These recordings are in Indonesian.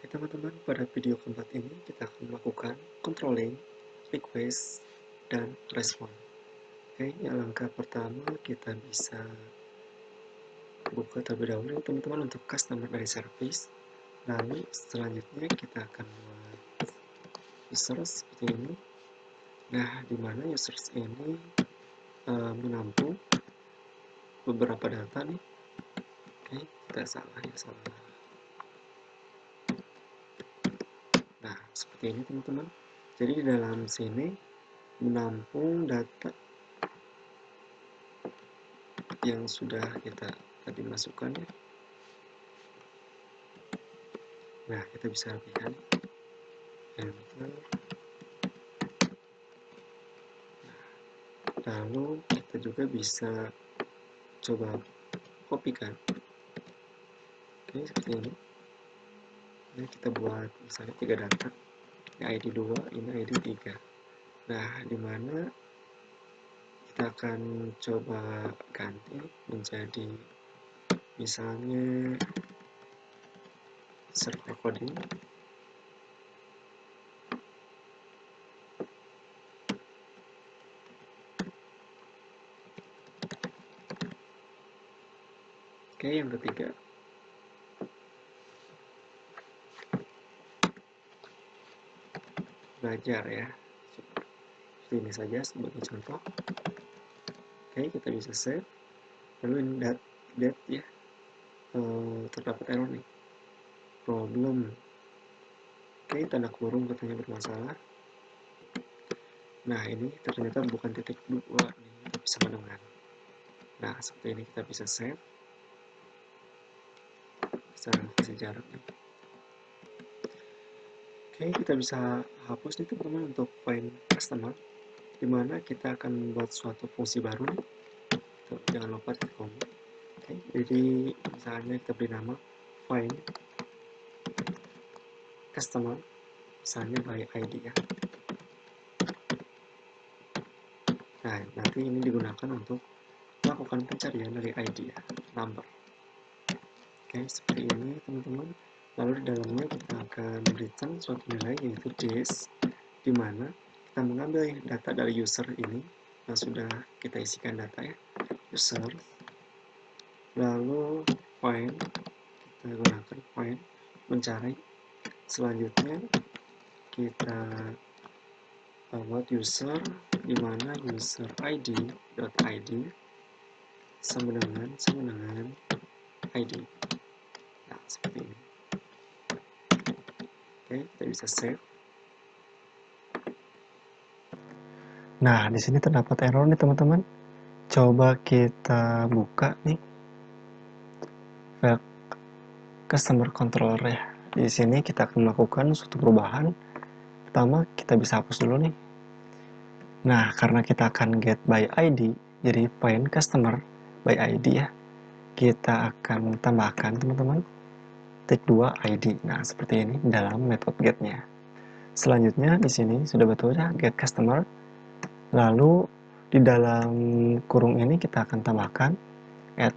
Oke teman-teman, pada video keempat ini kita akan melakukan controlling, request, dan respon. Oke, yang langkah pertama kita bisa buka terlebih dahulu teman-teman untuk customer dari service. Lalu selanjutnya kita akan buat users seperti ini. Nah, di mana users ini menampung beberapa data nih. Oke, kita salah. Nah, seperti ini teman-teman. Jadi di dalam sini menampung data yang sudah kita tadi masukkan ya. Nah, kita bisa lihat enter. Lalu kita juga bisa coba kopikan. Oke, seperti ini. Nah, kita buat misalnya 3 data. Ini ID 2, ini ID 3. Nah, dimana kita akan coba ganti menjadi misalnya server coding. Oke, yang ketiga belajar ya. Seperti ini saja sebagai contoh. Oke, kita bisa save. Lalu ini date ya. Terdapat error nih. Problem. Oke, tanda kurung katanya bermasalah. Nah, ini ternyata bukan titik 2 nih, tapi sama dengan. Nah, seperti ini kita bisa save. Bisa kasih jarak nih. Oke, kita bisa hapus nih teman-teman untuk find customer, dimana kita akan membuat suatu fungsi baru nih. Tuh, jangan lupa titik koma. Oke, jadi misalnya kita beri nama find customer, misalnya by ID ya. Nah, nanti ini digunakan untuk melakukan pencarian dari ID ya, number. Oke, seperti ini teman-teman. Lalu di dalamnya kita akan return suatu nilai yaitu this, di mana kita mengambil data dari user ini yang sudah kita isikan data ya, user. Lalu find, kita gunakan find mencari. Selanjutnya kita buat user, di mana user id.id sama dengan id. Nah, seperti ini. Oke, kita bisa save. Nah, di sini terdapat error nih teman-teman. Coba kita buka nih file customer controller ya. Di sini kita akan melakukan suatu perubahan. Pertama, kita bisa hapus dulu nih. Nah, karena kita akan get by ID, jadi find customer by ID ya. Kita akan tambahkan teman-teman titik 2 ID. Nah, seperti ini dalam metode getnya. Selanjutnya di sini sudah betul ya get customer. Lalu di dalam kurung ini kita akan tambahkan add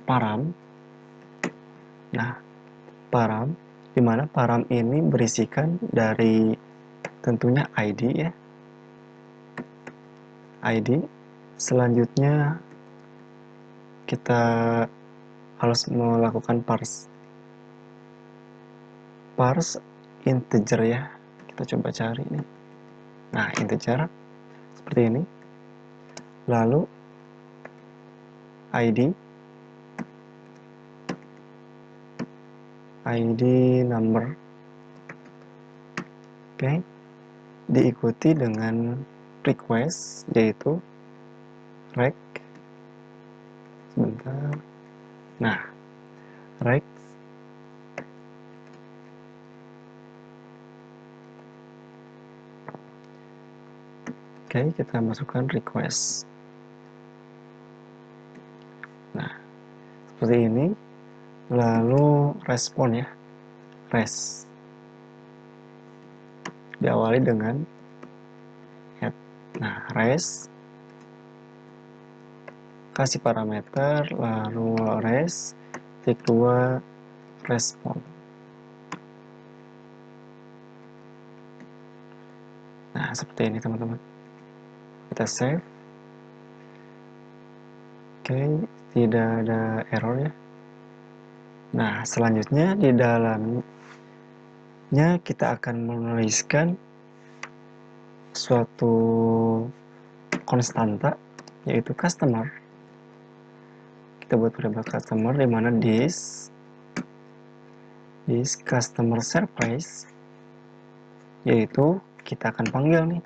param. Nah, param, di mana param ini berisikan dari tentunya ID ya. ID. Selanjutnya kita harus melakukan parse integer ya. Kita coba cari nih. Nah, integer seperti ini. Lalu ID number. Oke. Diikuti dengan request yaitu rec. Sebentar. Nah, rec oke, kita masukkan request. Nah, seperti ini. Lalu respon ya, res. Diawali dengan head. Nah, res. Kasih parameter, lalu res. Titik 2, respon. Nah, seperti ini teman-teman. Kita save. Oke, tidak ada error ya. Nah, selanjutnya di dalamnya kita akan menuliskan suatu konstanta, yaitu customer. Kita buat variabel customer di mana this customer surprise, yaitu kita akan panggil nih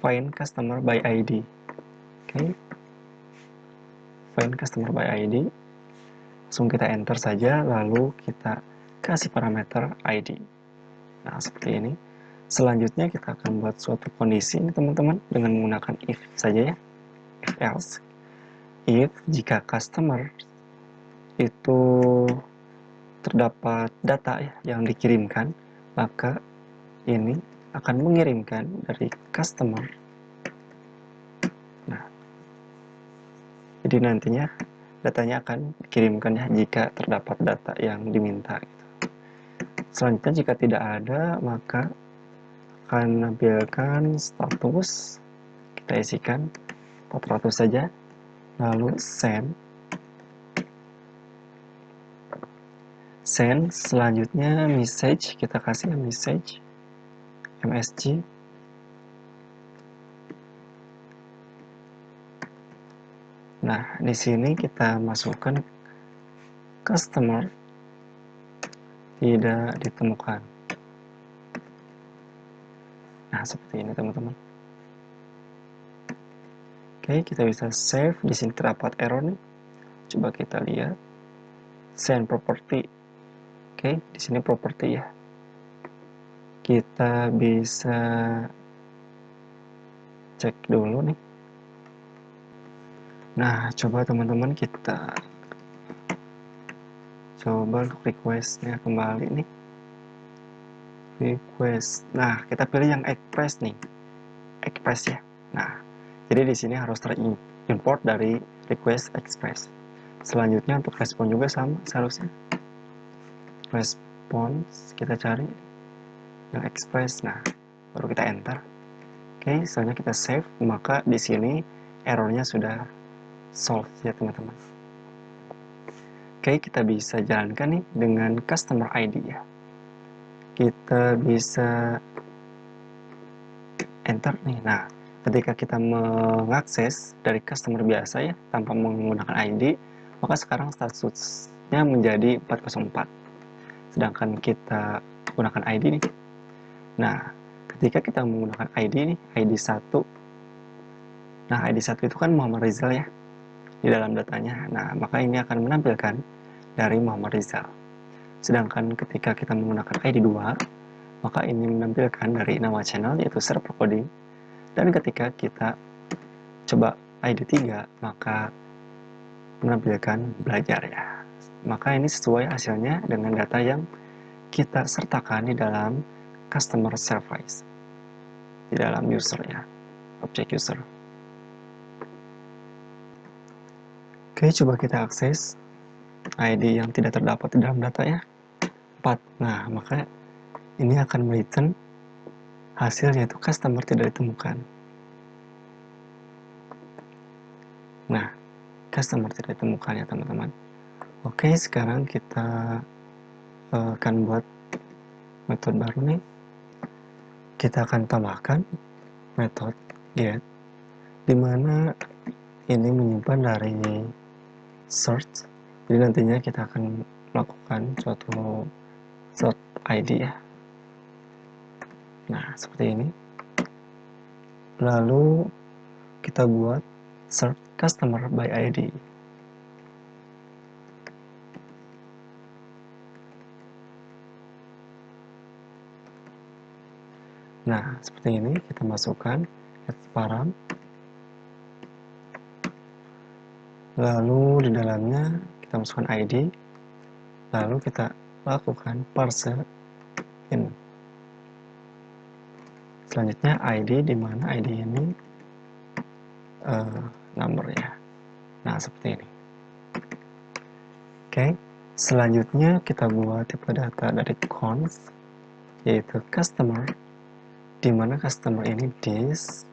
find customer by ID. Oke, find customer by ID. Langsung kita enter saja, lalu kita kasih parameter ID. Nah, seperti ini. Selanjutnya kita akan buat suatu kondisi nih teman-teman dengan menggunakan if saja ya. If else. If jika customer itu terdapat data ya yang dikirimkan, maka ini akan mengirimkan dari customer. Nah, jadi nantinya datanya akan dikirimkan ya jika terdapat data yang diminta. Selanjutnya jika tidak ada, maka akan menampilkan status. Kita isikan 400 saja, lalu send. Selanjutnya message, kita kasih message msg. Nah, di sini kita masukkan customer tidak ditemukan. Nah, seperti ini teman-teman. Oke, kita bisa save. Di sini terdapat error nih. Coba kita lihat. Send property. Oke, di sini property ya. Kita bisa cek dulu nih. Nah, coba teman-teman kita coba untuk requestnya kembali nih. Request. Nah, kita pilih yang express nih. Express ya. Nah, jadi di sini harus terimport dari request express. Selanjutnya untuk respon juga sama seharusnya. Response kita cari yang express. Nah, baru kita enter. Oke, selanjutnya kita save. Maka di sini errornya sudah solve ya teman-teman. Oke, kita bisa jalankan nih dengan customer ID ya. Kita bisa enter nih. Nah, ketika kita mengakses dari customer biasa ya tanpa menggunakan ID, maka sekarang statusnya menjadi 404. Sedangkan kita gunakan ID nih. Nah, ketika kita menggunakan ID nih, ID 1. Nah, ID 1 itu kan Muhammad Rizal ya di dalam datanya. Nah, maka ini akan menampilkan dari Muhammad Rizal. Sedangkan ketika kita menggunakan ID 2, maka ini menampilkan dari nama channel yaitu server coding. Dan ketika kita coba ID 3, maka menampilkan belajar ya. Maka ini sesuai hasilnya dengan data yang kita sertakan di dalam customer service, di dalam user ya, objek user. Oke, coba kita akses ID yang tidak terdapat di dalam data ya, 4. Nah, maka ini akan return hasil yaitu customer tidak ditemukan. Nah, customer tidak ditemukan ya teman-teman. Oke, sekarang kita akan buat metode baru nih. Kita akan tambahkan metode get, dimana ini menyimpan dari search. Jadi nantinya kita akan melakukan suatu sort ID ya. Nah, seperti ini. Lalu kita buat search customer by ID. Nah, seperti ini kita masukkan add param. Lalu di dalamnya kita masukkan ID. Lalu kita lakukan parse in. Selanjutnya ID, di mana ID ini number ya. Nah, seperti ini. Oke, selanjutnya kita buat tipe data dari const, yaitu customer. di mana customer ini this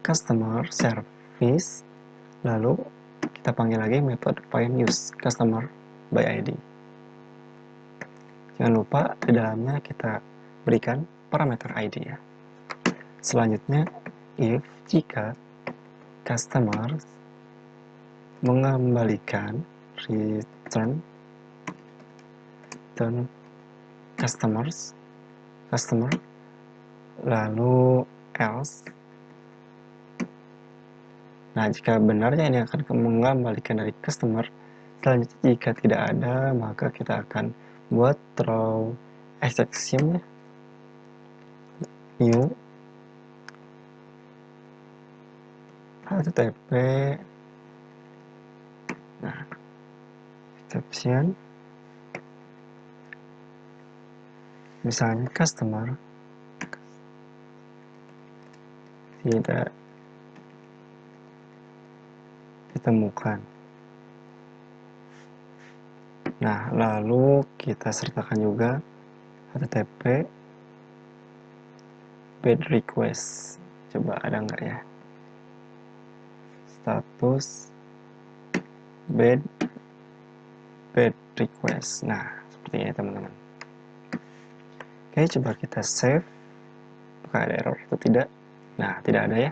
customer service, lalu kita panggil lagi method find use customer by ID. Jangan lupa di dalamnya kita berikan parameter ID ya. Selanjutnya, if jika customer mengembalikan return customer, lalu else. Nah, jika benarnya ini akan mengembalikan dari customer. Selanjutnya, jika tidak ada, maka kita akan buat throw exception new http. Nah, exception misalnya customer tidak ditemukan. Nah, lalu kita sertakan juga http bad request. Coba ada nggak ya? Status bad request. Nah, seperti ini teman-teman. Oke, coba kita save. Apakah ada error atau tidak? Nah, tidak ada ya.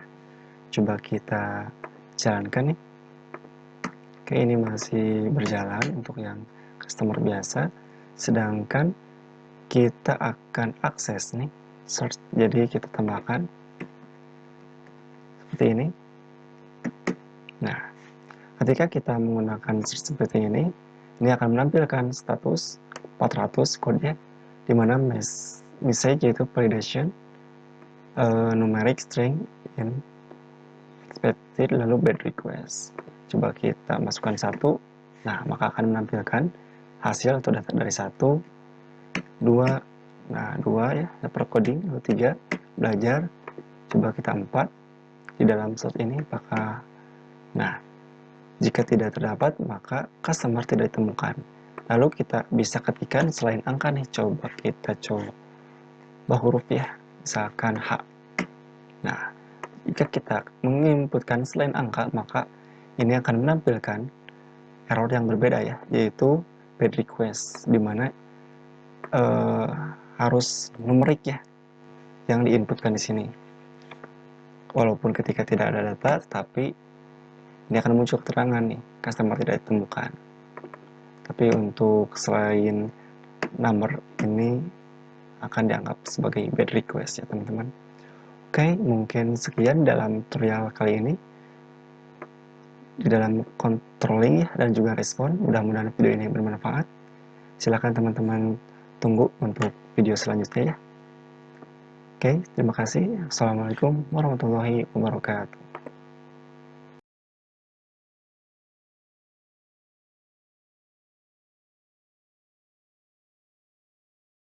Coba kita jalankan nih. Oke, ini masih berjalan untuk yang customer biasa. Sedangkan kita akan akses nih search. Jadi kita tambahkan seperti ini. Nah, ketika kita menggunakan search seperti ini akan menampilkan status 400 kodenya, di mana message yaitu validation, numeric string in expected, lalu bad request. Coba kita masukkan 1, nah maka akan menampilkan hasil atau data dari 1, 2, nah 2 ya, per coding, lalu 3, belajar, coba kita 4, di dalam slot ini apakah, nah jika tidak terdapat maka customer tidak ditemukan. Lalu kita bisa ketikkan selain angka nih, coba kita coba huruf ya, misalkan H. Nah, jika kita menginputkan selain angka, maka ini akan menampilkan error yang berbeda ya, yaitu bad request, dimana harus numerik ya yang diinputkan di sini. Walaupun ketika tidak ada data, tapi ini akan muncul keterangan nih, customer tidak ditemukan. Tapi untuk selain number ini akan dianggap sebagai bad request ya teman-teman. Oke, mungkin sekian dalam tutorial kali ini di dalam controlling dan juga respon. Mudah-mudahan video ini bermanfaat. Silakan teman-teman tunggu untuk video selanjutnya ya. Oke, terima kasih. Assalamualaikum warahmatullahi wabarakatuh.